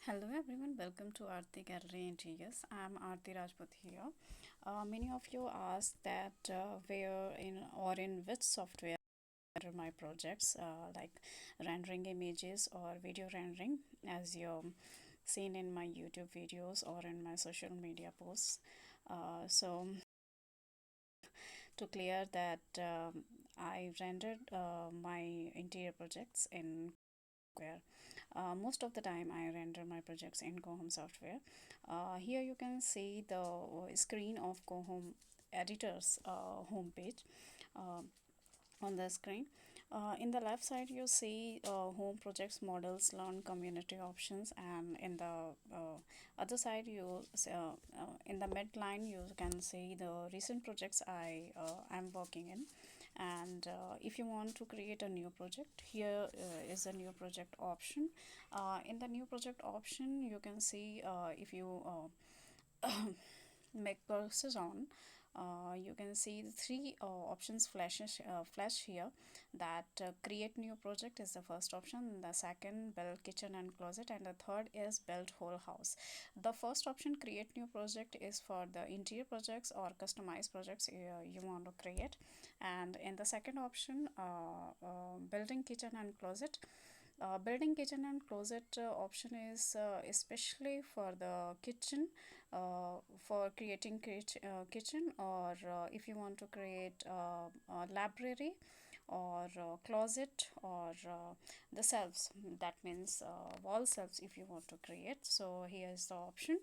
Hello everyone, welcome to Aartigallery Interiors. I'm Aarti Rajput here. Many of you asked that where in or in which software are my projects like rendering images or video rendering, as you've seen in my YouTube videos or in my social media posts. So to clear that, I rendered my interior projects in software. Most of the time, I render my projects in Coohom software. Here you can see the screen of Coohom editor's homepage uh, on the screen. In the left side, you see home projects, models, learn, community options, and in the other side, in the midline you can see the recent projects I am working in. And if you want to create a new project, here is a new project option. In the new project option, you can see if you make pulses on, you can see the three options flash here. That create new project is the first option, the second build kitchen and closet, and the third is build whole house. The first option, create new project, is for the interior projects or customized projects you want to create. And in the second option, building kitchen and closet, building kitchen and closet option is especially for the kitchen, for creating kitchen, or if you want to create a library or closet, or the shelves, that means wall shelves if you want to create. So here is the option,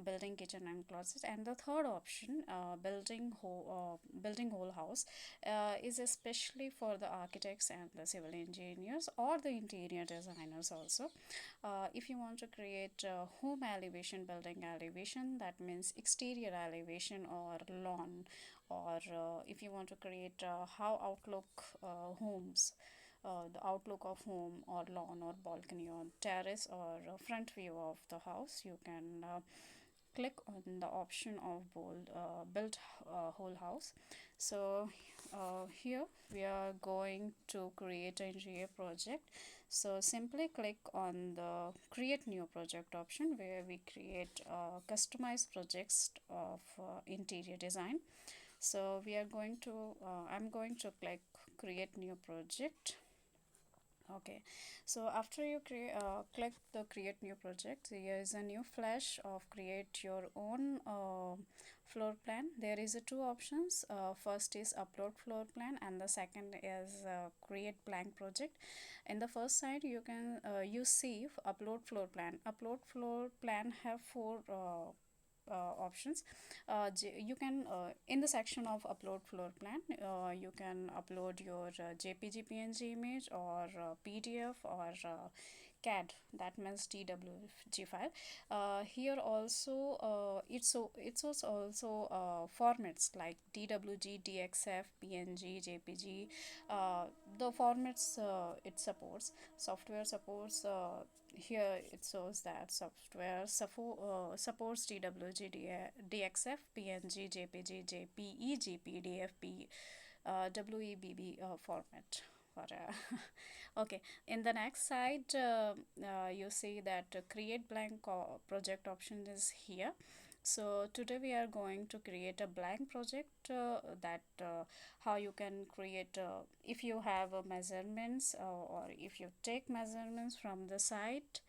building kitchen and closet. And the third option, building whole house, is especially for the architects and the civil engineers or the interior designers also. If you want to create home elevation, building elevation, that means exterior elevation or lawn, or if you want to create how outlook homes, the outlook of home or lawn or balcony or terrace or front view of the house, you can click on the option of build whole house. So here we are going to create an interior project. So simply click on the create new project option, where we create customized projects of interior design. So we are going to I'm going to click create new project. Okay, so after you click the create new project, there is a new flash of create your own floor plan. There is a two options. First is upload floor plan, and the second is create blank project. In the first side, you can you see upload floor plan. Upload floor plan have four options. You can in the section of upload floor plan, you can upload your jpg png image or pdf or CAD, that means TWG file. Here also it's also formats like DWG, DXF, PNG, JPG. The formats it supports. Software supports. Here it shows that software supports DWG, DXF, PNG, JPG, JPE, GPDF, WEBB format. For, okay, in the next side, you see that create blank project option is here. So today we are going to create a blank project, that how you can create if you have measurements, or if you take measurements from the site,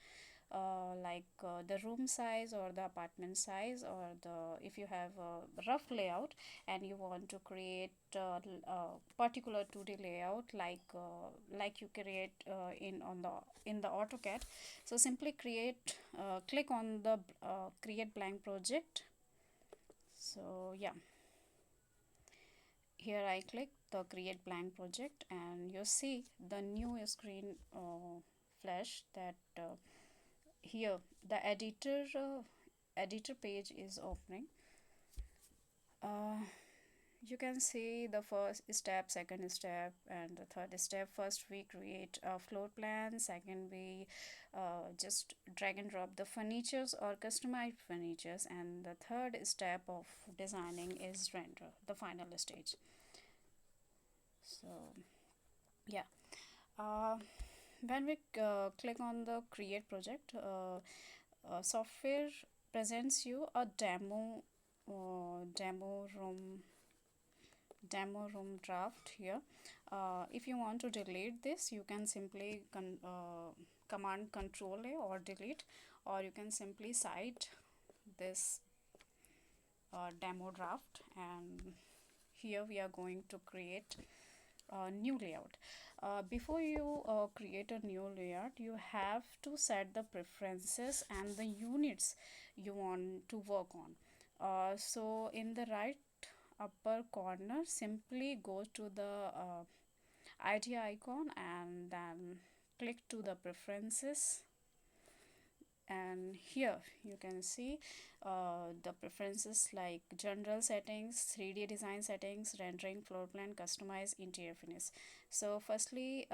like the room size or the apartment size, or the if you have a rough layout and you want to create particular 2D layout, like you create in the AutoCAD. So simply click on the create blank project. So yeah, here I click the create blank project, and you see the new screen flash that here the editor page is opening. uh, you can see the first step, second step, and the third step. First we create a floor plan, second we just drag and drop the furnitures or customize furnitures, and the third step of designing is render, the final stage. So yeah, uh, when we click on the create project, software presents you a demo room draft here. If you want to delete this, you can simply command control A or delete, or you can simply cite this demo draft. And here we are going to create a new layout. Before you create a new layout, you have to set the preferences and the units you want to work on. So in the right upper corner, simply go to the idea icon and then click to the preferences. And here you can see the preferences like general settings, 3D design settings, rendering, floor plan, customize, interior finish. So firstly,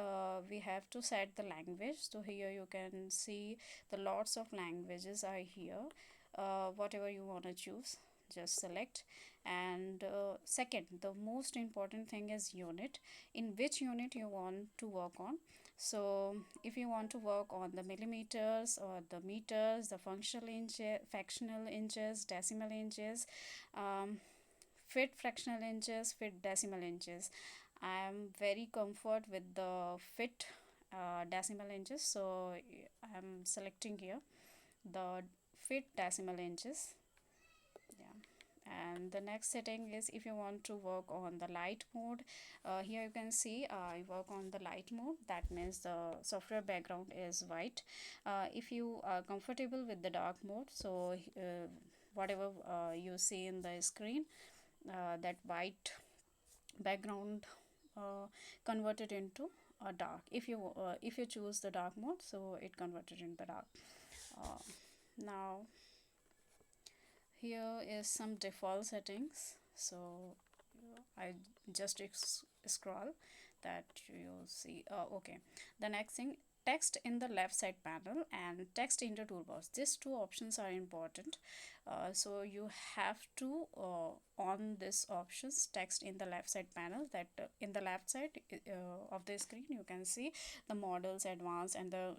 we have to set the language. So here you can see the lots of languages are here. Whatever you want to choose, just select. And second, the most important thing is unit, in which unit you want to work on. So if you want to work on the millimeters or the meters, the functional inches, fractional inches, decimal inches, fit fractional inches, fit decimal inches, I am very comfort with the fit decimal inches, so I am selecting here the fit decimal inches. Yeah. And the next setting is if you want to work on the light mode. Here you can see I work on the light mode, that means the software background is white. If you are comfortable with the dark mode, so whatever you see in the screen, that white background converted into a dark. If you choose the dark mode, so it converted into the dark. Now here is some default settings, so I just scroll that you see. Okay, the next thing, text in the left side panel and text in the toolbox, these two options are important. So you have to on this options, text in the left side panel, that in the left side of the screen you can see the models, advanced, and the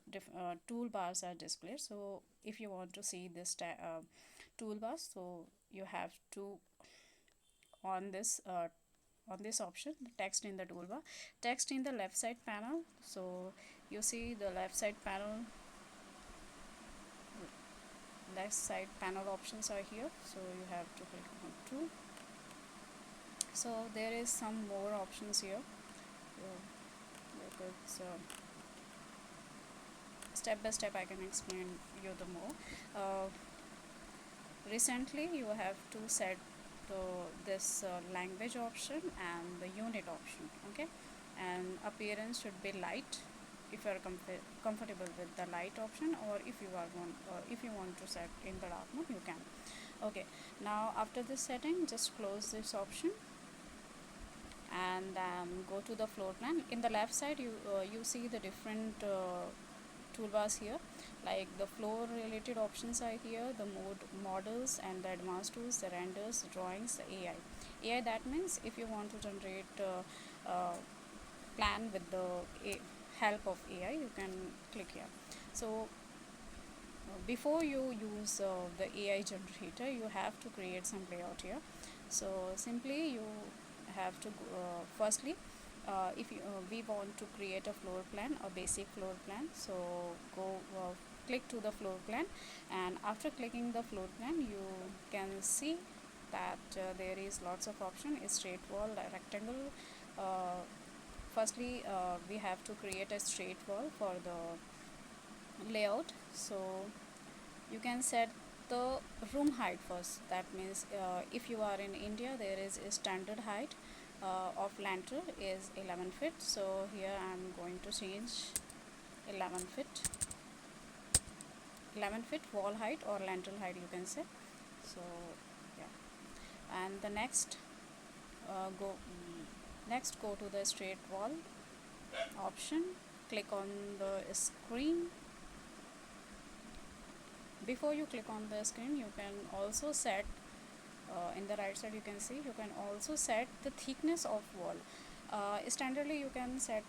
toolbars are displayed. So if you want to see this toolbars, so you have to on this option, text in the toolbar, text in the left side panel. So you see the left side panel options are here, so you have to click on 2. So there is some more options here. So step by step I can explain you the more. Recently you have to set this language option and the unit option. Okay, and appearance should be light if you are comfortable with the light option, or if you want to set in the dark mode, you can. Okay, now after this setting, just close this option and go to the floor plan. In the left side you see the different toolbars here, like the floor related options are here, the models and the advanced tools, the renders, the drawings, the AI. That means if you want to generate plan with the help of AI, you can click here. So before you use the AI generator, you have to create some layout here. So simply you have to firstly if we want to create a floor plan, a basic floor plan, so go click to the floor plan, and after clicking the floor plan you can see that there is lots of option, a straight wall, a rectangle. Firstly we have to create a straight wall for the layout. So you can set the room height first, that means if you are in India, there is a standard height of lantern is 11 feet. So here I am going to change 11 feet 11 feet wall height or lantern height, you can say. So yeah, and the next go to the straight wall option, click on the screen. Before you click on the screen, you can also set in the right side, you can see you can also set the thickness of wall. Standardly you can set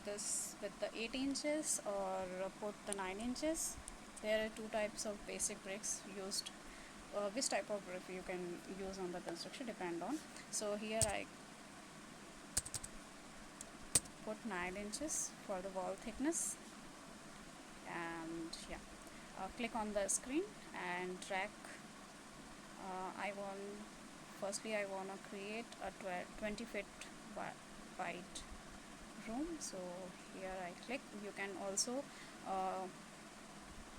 this with the 8 inches or put the 9 inches. There are two types of basic bricks used. Which type of brick you can use on the construction depend on. So here I put 9 inches for the wall thickness, and yeah, click on the screen and drag. I want firstly I want to create a 20 feet wide room. So here I click. You can also uh,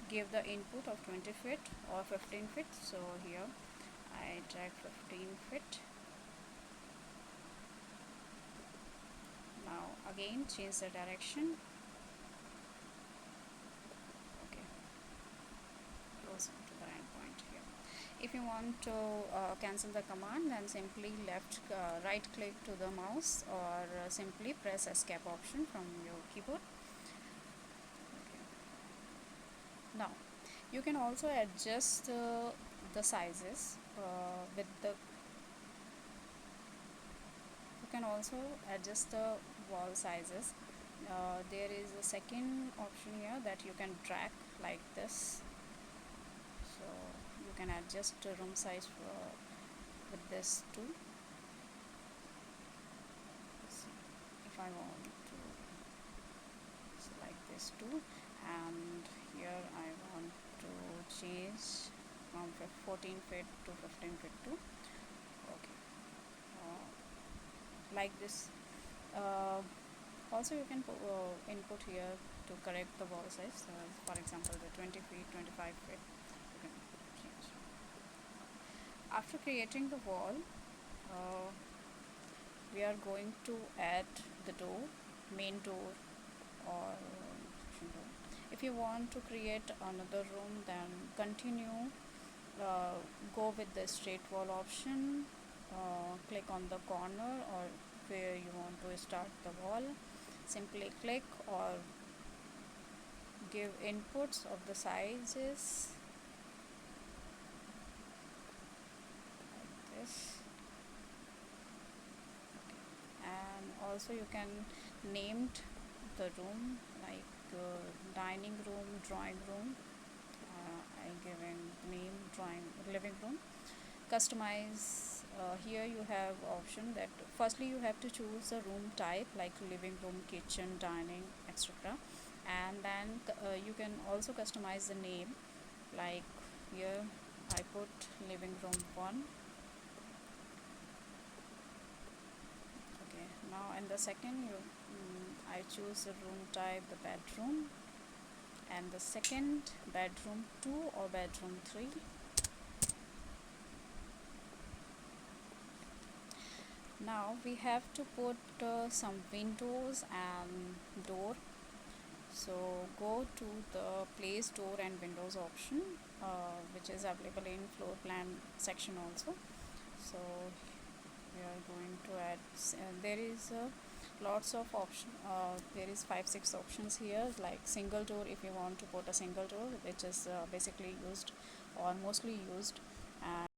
give the input of 20 feet or 15 feet. So here I drag 15 feet. Now again change the direction. Okay, close to the end point here. If you want to cancel the command, then simply right click to the mouse, or simply press escape option from your keyboard. Okay. Now you can also adjust the sizes with the you can also adjust the wall sizes. There is a second option here that you can drag like this, so you can adjust the room size with this too. If I want to select this too, and here I want to change from 14 feet to 15 feet too. Okay, like this. uh, Also you can input here to correct the wall size. For example, the 20 feet, 25 feet, you can change. After creating the wall, uh, we are going to add the door, main door, or section door. If you want to create another room, then continue, go with the straight wall option, click on the corner or where you want to start the wall, simply click or give inputs of the sizes like this. And also you can name the room like dining room, drawing room. I giving name drawing living room. Customize. Here you have option that firstly you have to choose the room type like living room, kitchen, dining, etc. And then you can also customize the name, like here I put living room 1. Okay, now in the second I choose the room type, the bedroom, and the second bedroom 2 or bedroom 3. Now we have to put some windows and door. So go to the place door and windows option, which is available in floor plan section also. So we are going to add there is lots of option. There is 5-6 options here, like single door. If you want to put a single door, which is basically used or mostly used, and